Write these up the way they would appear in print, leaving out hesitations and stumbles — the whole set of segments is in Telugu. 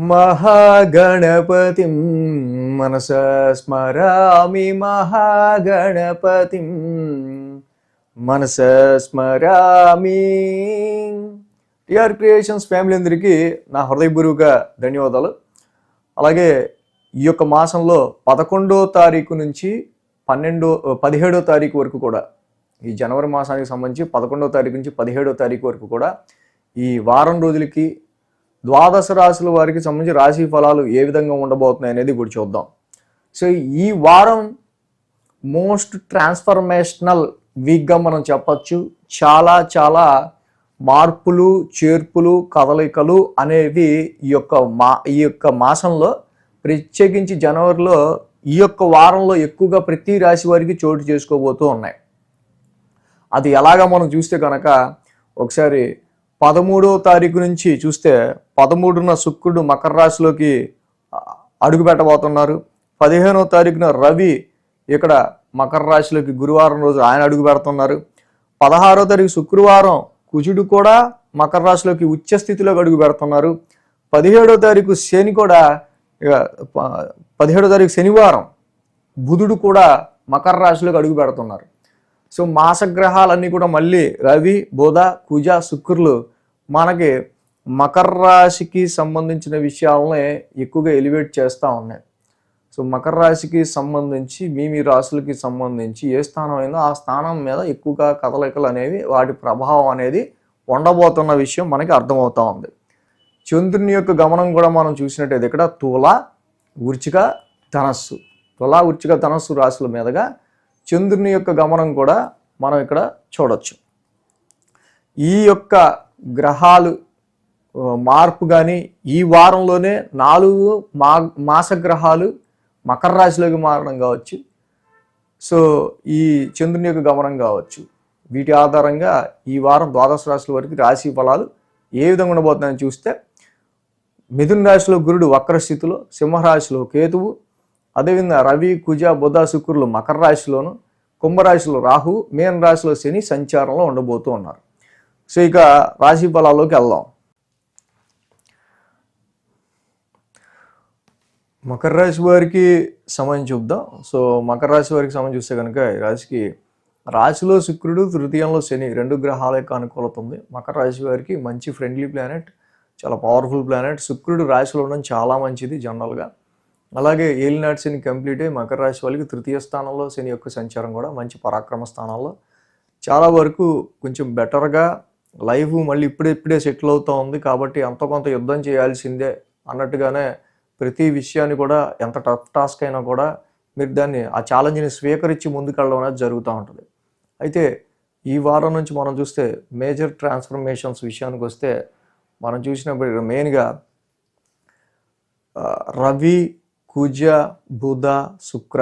మహాగణపతిం మనసా స్మరామి మహాగణపతిం మనసా స్మరామి. టిఆర్ క్రియేషన్స్ ఫ్యామిలీ అందరికీ నా హృదయపూర్వక ధన్యవాదాలు. అలాగే ఈ యొక్క మాసంలో 11వ తారీఖు నుంచి 17వ తారీఖు వరకు కూడా, ఈ జనవరి మాసానికి సంబంధించి 11వ తారీఖు నుంచి 17వ తారీఖు వరకు కూడా ఈ వారం రోజులకి ద్వాదశ రాశుల వారికి సంబంధించి రాశి ఫలాలు ఏ విధంగా ఉండబోతున్నాయి అనేది ఇప్పుడు చూద్దాం. సో ఈ వారం మోస్ట్ ట్రాన్స్ఫర్మేషనల్ వీక్గా మనం చెప్పచ్చు. చాలా మార్పులు, చేర్పులు, కదలికలు అనేవి ఈ యొక్క మాసంలో, ప్రత్యేకించి జనవరిలో ఈ యొక్క వారంలో ఎక్కువగా ప్రతి రాశి వారికి చోటు చేసుకోబోతూ ఉన్నాయి. అది ఎలాగా మనం చూస్తే కనుక ఒకసారి 13వ తారీఖు నుంచి చూస్తే 13న శుక్రుడు మకర రాశిలోకి అడుగు పెట్టబోతున్నారు. 15వ తారీఖున రవి ఇక్కడ మకర రాశిలోకి గురువారం రోజు ఆయన అడుగు పెడుతున్నారు. 16వ తారీఖు శుక్రవారం కుజుడు కూడా మకర రాశిలోకి ఉచ్చ స్థితిలోకి అడుగు పెడుతున్నారు. 17వ తారీఖు శని కూడా 17వ తారీఖు శనివారం బుధుడు కూడా మకర రాశిలోకి అడుగు పెడుతున్నారు. సో మాసగ్రహాలన్నీ కూడా మళ్ళీ రవి, బుధ, కుజ, శుక్రులు మనకి మకర రాశికి సంబంధించిన విషయాలనే ఎక్కువగా ఎలివేట్ చేస్తూ ఉన్నాయి. సో మకర రాశికి సంబంధించి మీ రాశులకి సంబంధించి ఏ స్థానం అయిందో ఆ స్థానం మీద ఎక్కువగా కదలికలు అనేవి, వాటి ప్రభావం అనేది ఉండబోతున్న విషయం మనకి అర్థమవుతూ ఉంది. చంద్రుని యొక్క గమనం కూడా మనం చూసినట్టయితే ఇక్కడ తుల, వృశ్చిక, ధనస్సు, తుల, వృశ్చిక, ధనస్సు రాశుల మీదుగా చంద్రుని యొక్క గమనం కూడా మనం ఇక్కడ చూడొచ్చు. ఈ యొక్క గ్రహాలు మార్పు కానీ ఈ వారంలోనే 4 మాసగ్రహాలు మకర రాశిలోకి మారడం కావచ్చు. సో ఈ చంద్రుని యొక్క గమనం కావచ్చు. వీటి ఆధారంగా ఈ వారం ద్వాదశ రాశుల వరకు రాశి ఫలాలు ఏ విధంగా ఉండబోతున్నాయని చూస్తే, మిథున రాశిలో గురుడు వక్రస్థితిలో, సింహరాశిలో కేతువు, అదేవిధంగా రవి, కుజ, బుధ, శుక్రులు మకర రాశిలోను, కుంభరాశిలో రాహు, మీన రాశిలో శని సంచారంలో ఉండబోతూ ఉన్నారు. సో ఇక రాశి ఫలాల్లోకి వెళ్దాం. మకర రాశి వారికి సమయం చూద్దాం. సో మకర రాశి వారికి సమయం చూస్తే కనుక ఈ రాశికి రాశిలో శుక్రుడు, తృతీయంలో శని 2 గ్రహాల యొక్క అనుకూలత ఉంది. మకర రాశి వారికి మంచి ఫ్రెండ్లీ ప్లానెట్, చాలా పవర్ఫుల్ ప్లానెట్. శుక్రుడు రాశిలో ఉండడం చాలా మంచిది జనరల్గా. అలాగే ఏలినాటి శని కంప్లీట్ అయ్యి మకర రాశి వాళ్ళకి 3వ స్థానంలో శని యొక్క సంచారం కూడా మంచి పరాక్రమ స్థానాల్లో చాలా వరకు కొంచెం బెటర్గా లైఫ్ మళ్ళీ ఇప్పుడే సెటిల్ అవుతూ ఉంది. కాబట్టి అంత కొంత యుద్ధం చేయాల్సిందే అన్నట్టుగానే ప్రతి విషయాన్ని కూడా, ఎంత టఫ్ టాస్క్ అయినా కూడా మీరు దాన్ని, ఆ ఛాలెంజ్ని స్వీకరించి ముందుకెళ్ళడం అనేది జరుగుతూ ఉంటుంది. అయితే ఈ వారం నుంచి మనం చూస్తే మేజర్ ట్రాన్స్ఫర్మేషన్స్ విషయానికి వస్తే మనం చూసినప్పుడు మెయిన్గా రవి, కుజ, బుధ, శుక్ర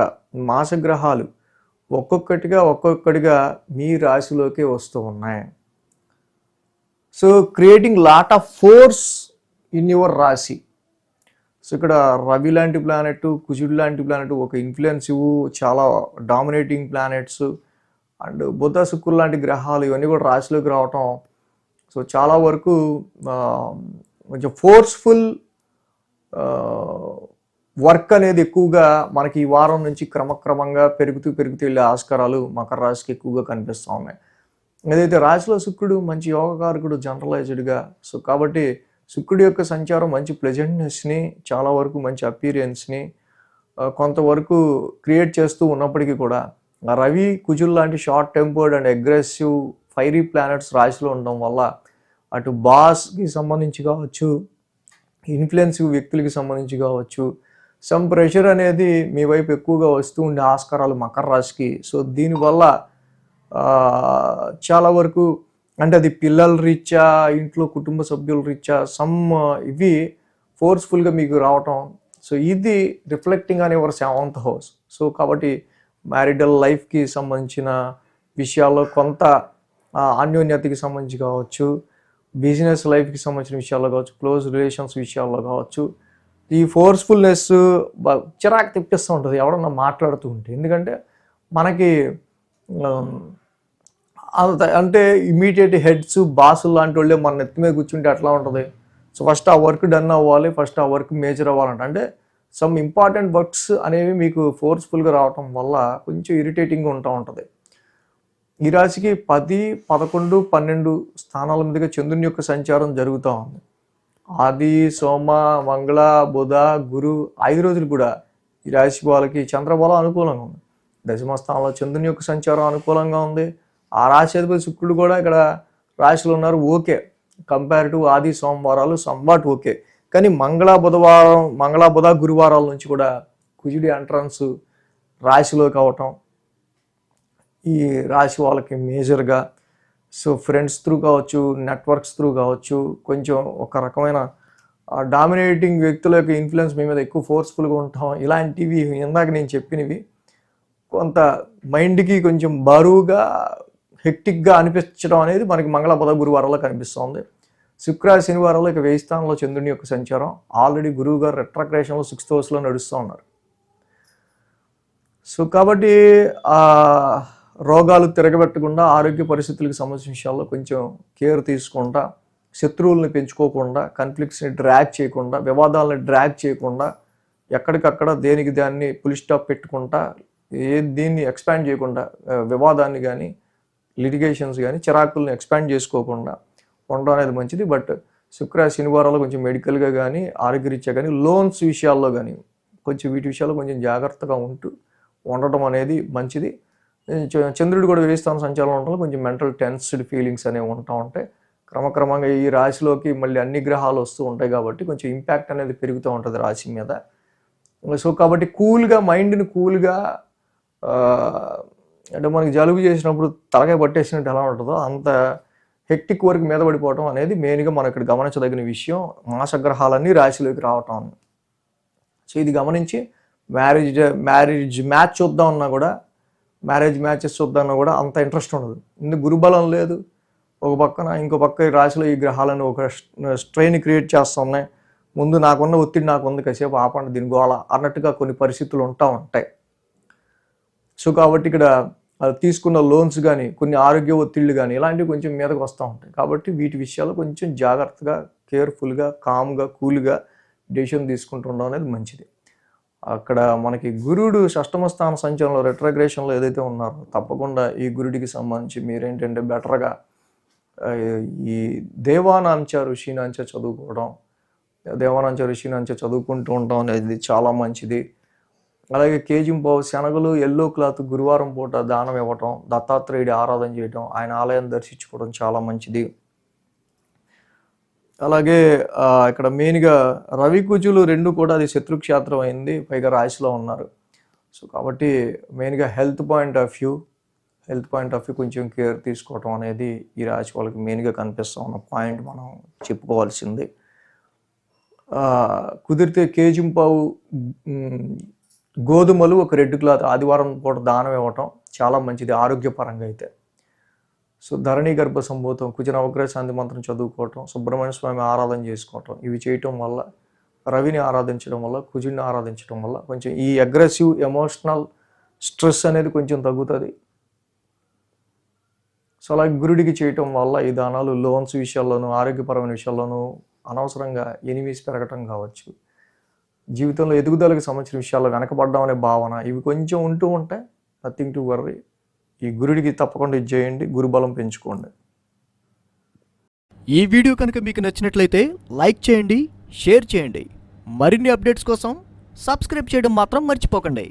మాసగ్రహాలు ఒక్కొక్కటిగా మీ రాశిలోకి వస్తూ ఉన్నాయి. So creating lot of force in your రాశి. సో ఇక్కడ రవి లాంటి ప్లానెట్, కుజుడు లాంటి ప్లానెట్ ఒక ఇన్ఫ్లుయెన్సివ్, చాలా డామినేటింగ్ ప్లానెట్స్, అండ్ బుధ, శుక్రుడు లాంటి గ్రహాలు ఇవన్నీ కూడా రాశిలోకి రావటం. సో చాలా వరకు కొంచెం ఫోర్స్ఫుల్ వర్క్ అనేది ఎక్కువగా మనకి ఈ వారం నుంచి క్రమక్రమంగా పెరుగుతూ వెళ్ళే ఆస్కారాలు మకర రాశికి ఎక్కువగా కనిపిస్తూ ఉన్నాయి. ఏదైతే రాశిలో శుక్రుడు మంచి యోగకారకుడు జనరలైజ్డ్గా. సో కాబట్టి శుక్రుడి యొక్క సంచారం మంచి ప్లెజెంట్నెస్ని, చాలా వరకు మంచి అపీరియన్స్ని కొంతవరకు క్రియేట్ చేస్తూ ఉన్నప్పటికీ కూడా రవి, కుజుల్ లాంటి short tempered and aggressive fiery planets రాశిలో ఉండడం వల్ల అటు బాస్కి సంబంధించి కావచ్చు, ఇన్ఫ్లుయెన్సివ్ వ్యక్తులకి సంబంధించి కావచ్చు, సమ్ ప్రెషర్ అనేది మీ వైపు ఎక్కువగా వస్తూ ఉండే ఆస్కారాలు మకర రాశికి. సో దీనివల్ల చాలా వరకు, అంటే అది పిల్లల రీత్యా, ఇంట్లో కుటుంబ సభ్యుల రీత్యా ఇవి ఫోర్స్ఫుల్గా మీకు రావటం. సో ఇది reflecting on your 7th house. So కాబట్టి మ్యారిటల్ లైఫ్కి సంబంధించిన విషయాల్లో కొంత అన్యోన్యతకి సంబంధించి కావచ్చు, బిజినెస్ లైఫ్కి సంబంధించిన విషయాల్లో కావచ్చు, క్లోజ్ రిలేషన్స్ విషయాల్లో కావచ్చు, ఈ ఫోర్స్ఫుల్నెస్ చిరాకు తెప్పిస్తూ ఉంటుంది ఎవడన్నా మాట్లాడుతూ ఉంటే. ఎందుకంటే మనకి అంటే ఇమీడియట్ హెడ్స్, బాసులు లాంటి వాళ్ళే మన నెత్తి మీద కూర్చుంటే ఎట్లా ఉంటుంది. సో ఫస్ట్ ఆ వర్క్ డన్ అవ్వాలి, ఫస్ట్ ఆ వర్క్ మేజర్ అవ్వాలంట. అంటే సమ్ ఇంపార్టెంట్ వర్క్స్ అనేవి మీకు ఫోర్స్ఫుల్గా రావటం వల్ల కొంచెం ఇరిటేటింగ్గా ఉంటుంది. ఈ రాశికి 10, 11, 12 స్థానాల మీదుగా చంద్రుని యొక్క సంచారం జరుగుతూ ఉంది. ఆది, సోమ, మంగళ, బుధ, గురు 5 రోజులు కూడా ఈ రాశి వాళ్ళకి చంద్రబలం అనుకూలంగా ఉంది. దశమ స్థానంలో చంద్రుని యొక్క సంచారం అనుకూలంగా ఉంది. ఆ రాశి అధిపతి శుక్రుడు కూడా ఇక్కడ రాశిలో ఉన్నారు. ఓకే, కంపేర్ టు ఆది సోమవారాలు సంవాట్ ఓకే. కానీ మంగళ బుధ గురువారాల నుంచి కూడా కుజుడి ఎంట్రన్స్ రాశిలోకి అవటం ఈ రాశి వాళ్ళకి మేజర్గా, సో ఫ్రెండ్స్ త్రూ కావచ్చు, నెట్వర్క్స్ త్రూ కావచ్చు, కొంచెం ఒక రకమైన డామినేటింగ్ వ్యక్తుల యొక్క ఇన్ఫ్లుయెన్స్ మీ మీద ఎక్కువ ఫోర్స్ఫుల్గా ఉంటాం. ఇలాంటివి ఇందాక నేను చెప్పినవి కొంత మైండ్కి కొంచెం బరువుగా హెక్టిక్గా అనిపించడం అనేది మనకి మంగళ బుధ గురువారంలో కనిపిస్తుంది. శుక్ర శనివారంలో ఇక 1000 స్థానంలో చంద్రుని యొక్క సంచారం. ఆల్రెడీ గురువు గారు రెట్రాగ్రేషన్లో 6th హౌస్లో నడుస్తూ ఉన్నారు. సో కాబట్టి రోగాలు తిరగబెట్టకుండా, ఆరోగ్య పరిస్థితులకు సంబంధించిన విషయాల్లో కొంచెం కేర్ తీసుకుంటా, శత్రువుల్ని పెంచుకోకుండా, కాన్ఫ్లిక్ట్స్ని డ్రాగ్ చేయకుండా, వివాదాలని డ్రాగ్ చేయకుండా, ఎక్కడికక్కడ దేనికి దాన్ని పులి స్టాప్ పెట్టుకుంటా, దీన్ని ఎక్స్పాండ్ చేయకుండా, వివాదాన్ని కానీ లిటిగేషన్స్ కానీ చిరాకుల్ని ఎక్స్పాండ్ చేసుకోకుండా ఉండడం అనేది మంచిది. బట్ శుక్ర శనివారాలు కొంచెం మెడికల్గా కానీ, ఆరోగ్యరీత్యా కానీ, లోన్స్ విషయాల్లో కానీ కొంచెం వీటి విషయాల్లో కొంచెం జాగ్రత్తగా ఉండటం అనేది మంచిది. చంద్రుడు కూడా 1000 స్థానం సంచారంలో ఉండడం కొంచెం మెంటల్ టెన్స్డ్ ఫీలింగ్స్ అనేవి ఉంటాయి. క్రమక్రమంగా ఈ రాశిలోకి మళ్ళీ అన్ని గ్రహాలు వస్తూ ఉంటాయి కాబట్టి కొంచెం ఇంపాక్ట్ అనేది పెరుగుతూ ఉంటుంది రాశి మీద. సో కాబట్టి కూల్గా, మైండ్ని కూల్గా, అంటే మనకి జలుబు చేసినప్పుడు తలకాయ పట్టేసినట్టు ఎలా ఉంటుందో అంత హెక్టిక్ వర్క్ మీద పడిపోవటం అనేది మెయిన్గా మనం ఇక్కడ గమనించదగిన విషయం. మాసగ్రహాలన్నీ రాశిలోకి రావటం. సో ఇది గమనించి మ్యారేజ్ మ్యాచ్ చూద్దామన్నా కూడా, మ్యారేజ్ మ్యాచెస్ చూద్దామన్నా కూడా అంత ఇంట్రెస్ట్ ఉండదు. ఇందుకు గురుబలం లేదు ఒక పక్కన, ఇంకో పక్క ఈ రాశిలో ఈ గ్రహాలను ఒక స్ట్రెయిన్ క్రియేట్ చేస్తున్నాయి. ముందు నాకున్న ఒత్తిడి నాకుంది, కాసేపు ఆపండి దీని గోళ అన్నట్టుగా కొన్ని పరిస్థితులు ఉంటాయి. సో కాబట్టి ఇక్కడ తీసుకున్న లోన్స్ కానీ, కొన్ని ఆరోగ్య ఒత్తిళ్ళు కానీ ఇలాంటివి కొంచెం మీదకు వస్తూ ఉంటాయి. కాబట్టి వీటి విషయాల్లో కొంచెం జాగ్రత్తగా, కేర్ఫుల్గా, కామ్గా, కూల్గా డెసిషన్ తీసుకుంటుండడం అనేది మంచిది. అక్కడ మనకి గురుడు 6వ స్థాన సంచారంలో రెట్రాగ్రేషన్లో ఏదైతే ఉన్నారో తప్పకుండా ఈ గురుడికి సంబంధించి మీరేంటంటే బెటర్గా ఈ దేవానాంచ ఋషినాంచ చదువుకోవడం, దేవానాంచ ఋషినాంచ చదువుకుంటూ ఉండడం అనేది చాలా మంచిది. అలాగే కేజింపావు శనగలు, ఎల్లో క్లాత్ గురువారం పూట దానం ఇవ్వటం, దత్తాత్రేయుడి ఆరాధన చేయటం, ఆయన ఆలయం దర్శించుకోవడం చాలా మంచిది. అలాగే ఇక్కడ మెయిన్గా రవి కుజులు 2 కూడా అది శత్రుక్షేత్రం అయింది, పైగా రాశిలో ఉన్నారు. సో కాబట్టి మెయిన్గా హెల్త్ పాయింట్ ఆఫ్ వ్యూ కొంచెం కేర్ తీసుకోవటం అనేది ఈ రాశి వాళ్ళకి మెయిన్గా కనిపిస్తూ ఉన్న పాయింట్ మనం చెప్పుకోవాల్సింది. కుదిరితే కేజింపావు గోధుమలు, ఒక రెడ్ క్లాత్ ఆదివారం పూట దానం ఇవ్వటం చాలా మంచిది ఆరోగ్యపరంగా అయితే. సో ధరణి గర్భ సంభూతం, కుజ నవగ్రహ శాంతి మంత్రం చదువుకోవటం, సుబ్రహ్మణ్య స్వామి ఆరాధన చేసుకోవటం, ఇవి చేయటం వల్ల, రవిని ఆరాధించడం వల్ల, కుజుడిని ఆరాధించడం వల్ల కొంచెం ఈ అగ్రెసివ్ ఎమోషనల్ స్ట్రెస్ అనేది కొంచెం తగ్గుతుంది. సో అలాగే గురుడికి చేయటం వల్ల ఈ దానాలు లోన్స్ విషయాల్లోనూ, ఆరోగ్యపరమైన విషయాల్లోనూ అనవసరంగా ఎనిమీస్ పెరగటం కావచ్చు, జీవితంలో ఎదుగుదలకు సంబంధించిన విషయాల్లో వెనకబడ్డం అనే భావన, ఇవి కొంచెం ఉంటూ ఉంటాయి. Nothing to worry. ఈ గురుడికి తప్పకుండా ఇది చేయండి, గురుబలం పెంచుకోండి. ఈ వీడియో కనుక మీకు నచ్చినట్లయితే లైక్ చేయండి, షేర్ చేయండి. మరిన్ని అప్డేట్స్ కోసం సబ్స్క్రైబ్ చేయడం మాత్రం మర్చిపోకండి.